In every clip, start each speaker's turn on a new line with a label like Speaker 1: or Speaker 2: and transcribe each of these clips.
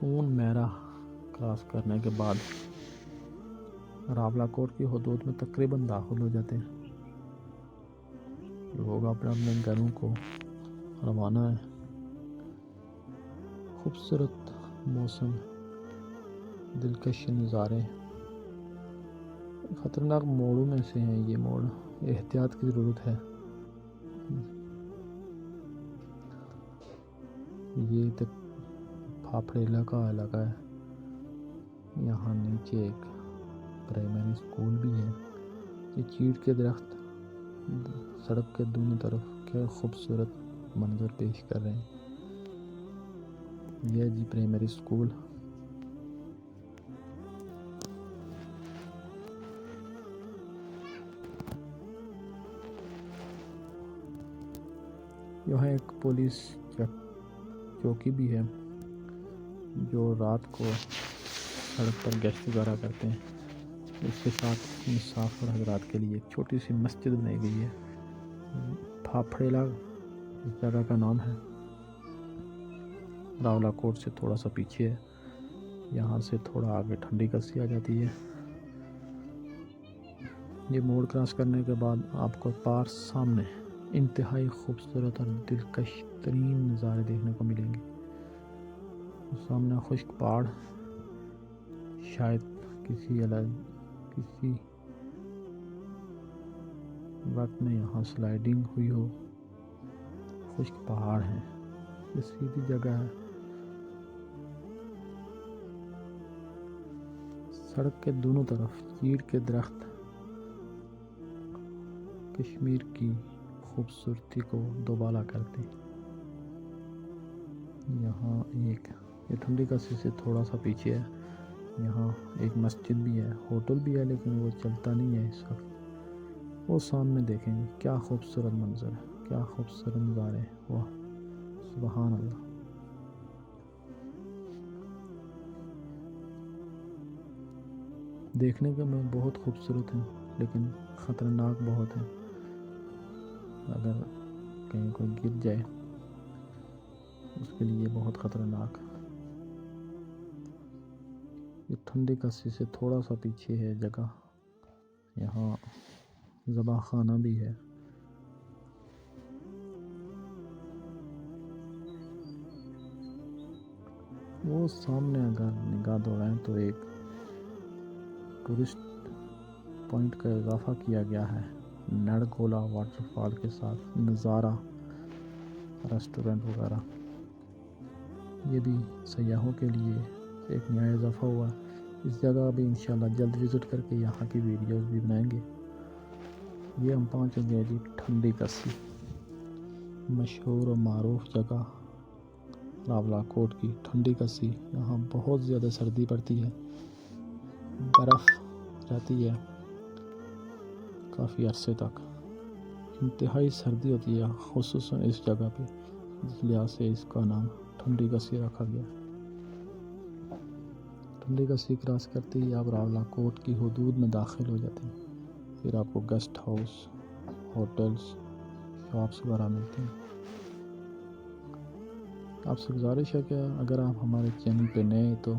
Speaker 1: سون میرا کراس کرنے کے بعد راولا کوٹ کی حدود میں تقریباً داخل ہو جاتے ہیں. لوگ اپنے اپنے گھروں کو روانہ ہیں. خوبصورت موسم، دلکش نظارے. خطرناک موڑوں میں سے ہیں یہ موڑ، احتیاط کی ضرورت ہے. یہ پھاپڑیلا کا علاقہ ہے. یہاں نیچے ایک پرائمری اسکول بھی ہے. یہ چیڑ کے درخت سڑک کے دونوں طرف کیا خوبصورت منظر پیش کر رہے ہیں. یہ جی پرائمری اسکول. یہاں ایک پولیس چوکی بھی ہے جو رات کو سڑک پر گشت گزارا کرتے ہیں. اس کے ساتھ مسافر حضرات کے لیے ایک چھوٹی سی مسجد بنائی گئی ہے. پھاپڑیلا اس جگہ کا نام ہے. راولا کوٹ سے تھوڑا سا پیچھے ہے. یہاں سے تھوڑا آگے ٹھنڈی کسی آ جاتی ہے. یہ موڑ کراس کرنے کے بعد آپ کو پاس سامنے انتہائی خوبصورت اور دلکش ترین نظارے دیکھنے کو ملیں گے. سامنے خشک پہاڑ، شاید کسی وقت میں یہاں سلائیڈنگ ہوئی ہو. خشک پہاڑ ہیں، یہ سیدھی جگہ ہے. سڑک کے دونوں طرف چیڑ کے درخت کشمیر کی خوبصورتی کو دوبالا کرتے ہیں. یہاں یہ ٹھنڈی کسی سے تھوڑا سا پیچھے ہے. یہاں ایک مسجد بھی ہے، ہوٹل بھی ہے، لیکن وہ چلتا نہیں ہے اس وقت. وہ سامنے دیکھیں گے کیا خوبصورت منظر ہے، کیا خوبصورت نظارے. واہ سبحان اللہ. دیکھنے کے میں بہت خوبصورت ہیں لیکن خطرناک بہت ہیں. اگر کہیں کوئی گر جائے اس کے لیے بہت خطرناک. یہ ٹھنڈی کسی سے تھوڑا سا پیچھے ہے جگہ. یہاں ذبح خانہ بھی ہے. وہ سامنے اگر نگاہ دوڑائیں تو ایک ٹورسٹ پوائنٹ کا اضافہ کیا گیا ہے. نڑگولا واٹر فال کے ساتھ نظارہ، ریسٹورنٹ وغیرہ. یہ بھی سیاحوں کے لیے ایک نیا اضافہ ہوا. اس جگہ بھی انشاءاللہ جلد وزٹ کر کے یہاں کی ویڈیوز بھی بنائیں گے. یہ ہم پہنچ گئے جی ٹھنڈی کسی، مشہور و معروف جگہ راولا کوٹ کی ٹھنڈی کسی. یہاں بہت زیادہ سردی پڑتی ہے، برف رہتی ہے کافی عرصے تک. انتہائی سردی ہوتی ہے خصوصاً اس جگہ پہ، جس لحاظ سے اس کا نام ٹھنڈی کسی رکھا گیا. ٹھنڈی کسی کراس کرتے ہی آپ راولا کوٹ کی حدود میں داخل ہو جاتے ہیں. پھر آپ کو گیسٹ ہاؤس، ہوٹلز، شاپس وغیرہ ملتے ہیں. آپ سے گزارش ہے کہ اگر آپ ہمارے چینل پہ نئے ہیں تو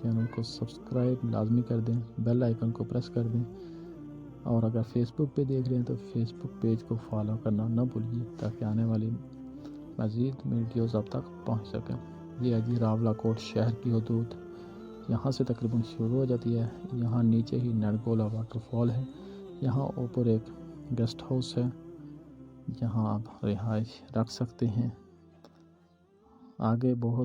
Speaker 1: چینل کو سبسکرائب لازمی کر دیں، بیل آئیکن کو پریس کر دیں. اور اگر فیس بک پہ دیکھ رہے ہیں تو فیس بک پیج کو فالو کرنا نہ بھولیے تاکہ آنے والی مزید ویڈیوز اب تک پہنچ سکیں. یہ ہے جی راولا کوٹ شہر کی حدود. یہاں سے تقریباً شروع ہو جاتی ہے. یہاں نیچے ہی نڑگولا واٹر فال ہے. یہاں اوپر ایک گیسٹ ہاؤس ہے جہاں آپ رہائش رکھ سکتے ہیں. آگے بہت